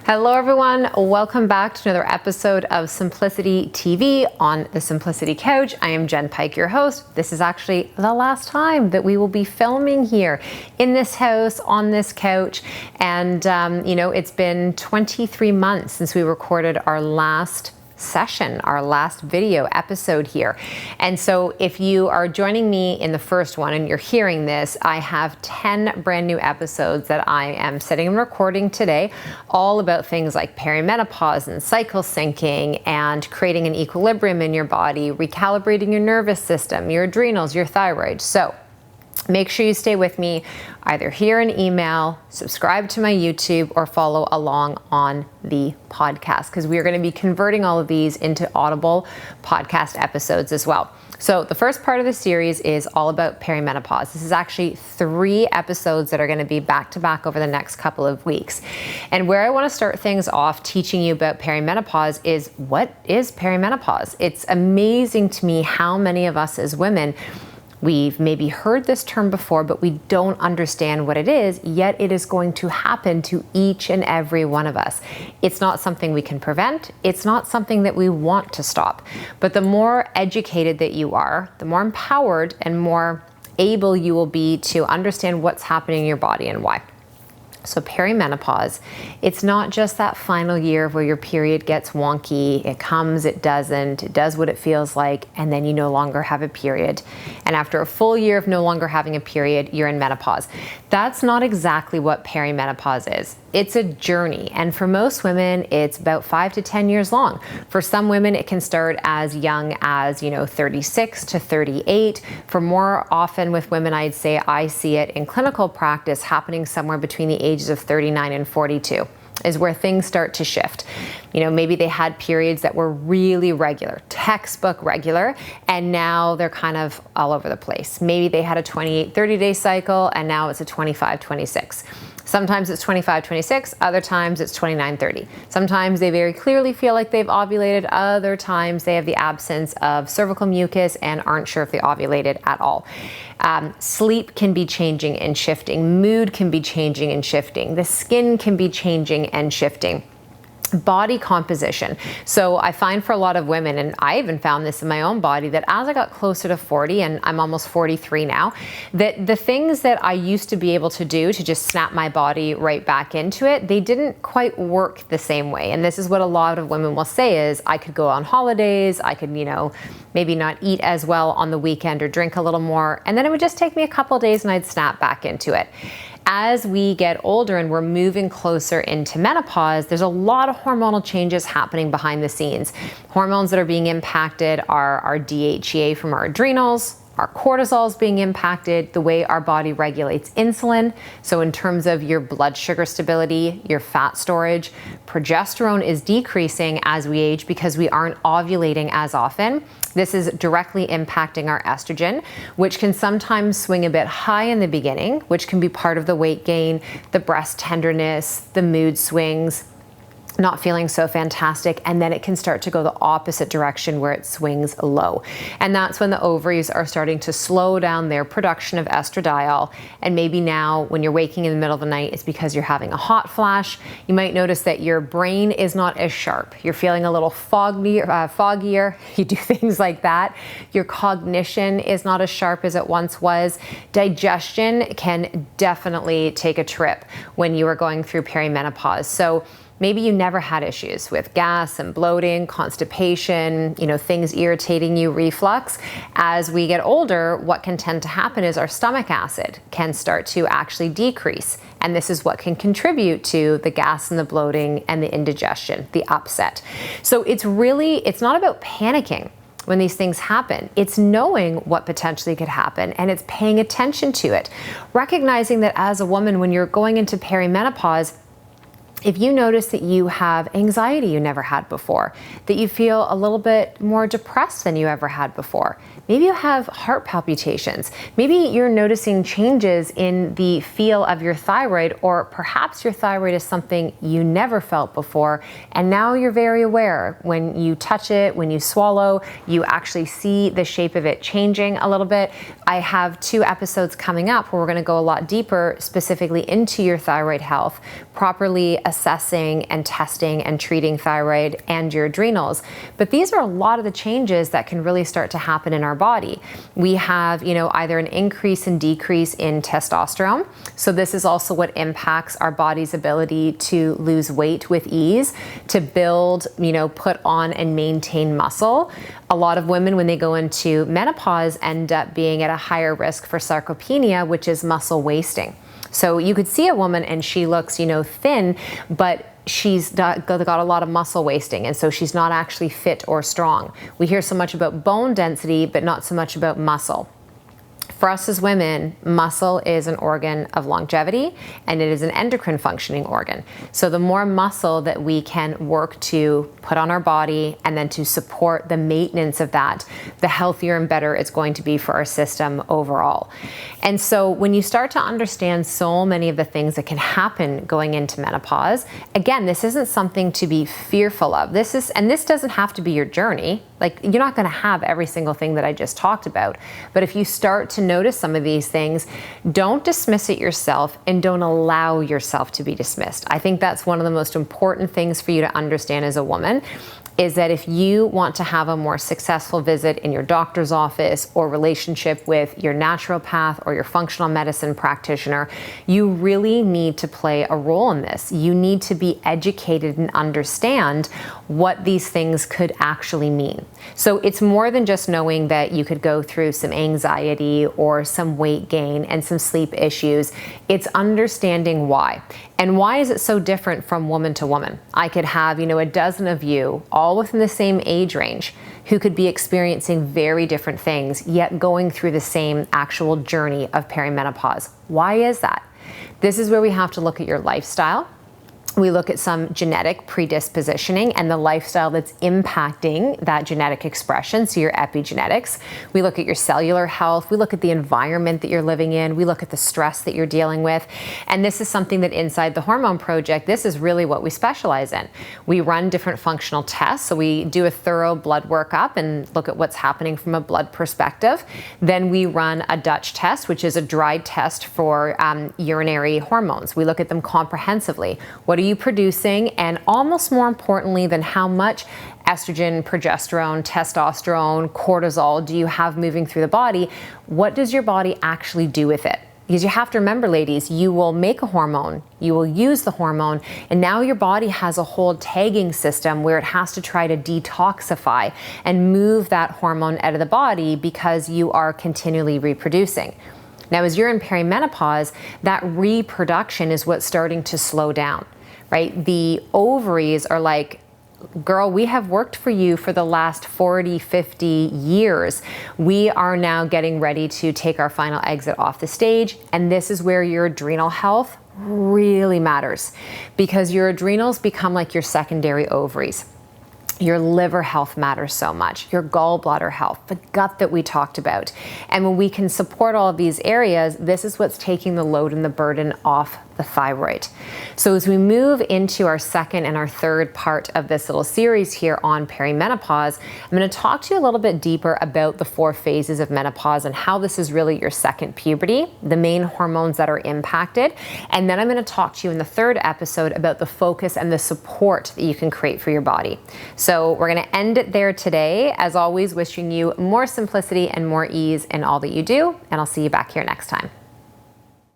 Hello everyone, welcome back to another episode of Simplicity TV on the Simplicity Couch. I am Jen Pike, your host. This is actually the last time that we will be filming here in this house, on this couch. And it's been 23 months since we recorded our last session, our last video episode here. And so if you are joining me in the first one and you're hearing this, I have 10 brand new episodes that I am sitting and recording today, all about things like perimenopause and cycle syncing and creating an equilibrium in your body, recalibrating your nervous system, your adrenals, your thyroid. So make sure you stay with me, either here in email, subscribe to my YouTube, or follow along on the podcast, because we are going to be converting all of these into audible podcast episodes as well. So the first part of the series is all about perimenopause. This is actually 3 episodes that are going to be back to back over the next couple of weeks. And where I want to start things off teaching you about perimenopause is, what is perimenopause? It's amazing to me how many of us as women, we've maybe heard this term before, but we don't understand what it is, yet it is going to happen to each and every one of us. It's not something we can prevent. It's not something that we want to stop. But the more educated that you are, the more empowered and more able you will be to understand what's happening in your body and why. So perimenopause, it's not just that final year where your period gets wonky, it comes, it doesn't, it does what it feels like, and then you no longer have a period. And after a full year of no longer having a period, you're in menopause. That's not exactly what perimenopause is. It's a journey, and for most women, it's about 5 to 10 years long. For some women, it can start as young as 36 to 38. For more often with women, I'd say I see it in clinical practice happening somewhere between the ages of 39 and 42. Is where things start to shift. Maybe they had periods that were really regular, textbook regular, and now they're kind of all over the place. Maybe they had a 28, 30-day cycle, and now it's a 25, 26. Sometimes it's 25, 26, other times it's 29, 30. Sometimes they very clearly feel like they've ovulated, other times they have the absence of cervical mucus and aren't sure if they ovulated at all. Sleep can be changing and shifting, mood can be changing and shifting, the skin can be changing and shifting. Body composition. So I find for a lot of women, and I even found this in my own body, that as I got closer to 40, and I'm almost 43 now, that the things that I used to be able to do to just snap my body right back into it, they didn't quite work the same way. And this is what a lot of women will say is, I could go on holidays, I could, maybe not eat as well on the weekend or drink a little more, and then it would just take me a couple days and I'd snap back into it. As we get older and we're moving closer into menopause, there's a lot of hormonal changes happening behind the scenes. Hormones that are being impacted are our DHEA from our adrenals, our cortisol is being impacted, the way our body regulates insulin. So in terms of your blood sugar stability, your fat storage, progesterone is decreasing as we age because we aren't ovulating as often. This is directly impacting our estrogen, which can sometimes swing a bit high in the beginning, which can be part of the weight gain, the breast tenderness, the mood swings, not feeling so fantastic, and then it can start to go the opposite direction where it swings low. And that's when the ovaries are starting to slow down their production of estradiol. And maybe now when you're waking in the middle of the night, it's because you're having a hot flash. You might notice that your brain is not as sharp. You're feeling a little foggier. You do things like that. Your cognition is not as sharp as it once was. Digestion can definitely take a trip when you are going through perimenopause. So maybe you never had issues with gas and bloating, constipation, things irritating you, reflux. As we get older, what can tend to happen is our stomach acid can start to actually decrease. And this is what can contribute to the gas and the bloating and the indigestion, the upset. So it's not about panicking when these things happen. It's knowing what potentially could happen, and it's paying attention to it. Recognizing that as a woman, when you're going into perimenopause, if you notice that you have anxiety you never had before, that you feel a little bit more depressed than you ever had before, maybe you have heart palpitations, maybe you're noticing changes in the feel of your thyroid, or perhaps your thyroid is something you never felt before, and now you're very aware. When you touch it, when you swallow, you actually see the shape of it changing a little bit. I have 2 episodes coming up where we're going to go a lot deeper specifically into your thyroid health, properly assessing and testing and treating thyroid and your adrenals. But these are a lot of the changes that can really start to happen in our body. We have, either an increase and decrease in testosterone. So this is also what impacts our body's ability to lose weight with ease, to build, put on and maintain muscle. A lot of women, when they go into menopause, end up being at a higher risk for sarcopenia, which is muscle wasting. So you could see a woman and she looks, thin, but she's got a lot of muscle wasting, and so she's not actually fit or strong. We hear so much about bone density, but not so much about muscle. For us as women, muscle is an organ of longevity, and it is an endocrine functioning organ. So the more muscle that we can work to put on our body and then to support the maintenance of that, the healthier and better it's going to be for our system overall. And so when you start to understand so many of the things that can happen going into menopause, again, this isn't something to be fearful of. This doesn't have to be your journey. Like, you're not going to have every single thing that I just talked about. But if you start to notice some of these things, don't dismiss it yourself and don't allow yourself to be dismissed. I think that's one of the most important things for you to understand as a woman, is that if you want to have a more successful visit in your doctor's office or relationship with your naturopath or your functional medicine practitioner, you really need to play a role in this. You need to be educated and understand what these things could actually mean. So it's more than just knowing that you could go through some anxiety or some weight gain and some sleep issues. It's understanding why. And why is it so different from woman to woman? I could have, a dozen of you all within the same age range who could be experiencing very different things, yet going through the same actual journey of perimenopause. Why is that? This is where we have to look at your lifestyle. We look at some genetic predispositioning and the lifestyle that's impacting that genetic expression, so your epigenetics. We look at your cellular health. We look at the environment that you're living in. We look at the stress that you're dealing with. And this is something that inside the Hormone Project, this is really what we specialize in. We run different functional tests. So we do a thorough blood workup and look at what's happening from a blood perspective. Then we run a Dutch test, which is a dried test for urinary hormones. We look at them comprehensively. What are you producing? And almost more importantly than how much estrogen, progesterone, testosterone, cortisol do you have moving through the body, what does your body actually do with it? Because you have to remember, ladies, you will make a hormone, you will use the hormone, and now your body has a whole tagging system where it has to try to detoxify and move that hormone out of the body because you are continually reproducing. Now, as you're in perimenopause, that reproduction is what's starting to slow down. Right? The ovaries are like, girl, we have worked for you for the last 40, 50 years. We are now getting ready to take our final exit off the stage. And this is where your adrenal health really matters, because your adrenals become like your secondary ovaries. Your liver health matters so much, your gallbladder health, the gut that we talked about. And when we can support all of these areas, this is what's taking the load and the burden off the thyroid. So as we move into our second and our third part of this little series here on perimenopause, I'm going to talk to you a little bit deeper about the 4 phases of menopause and how this is really your second puberty, the main hormones that are impacted. And then I'm going to talk to you in the third episode about the focus and the support that you can create for your body. So we're going to end it there today. As always, wishing you more simplicity and more ease in all that you do. And I'll see you back here next time.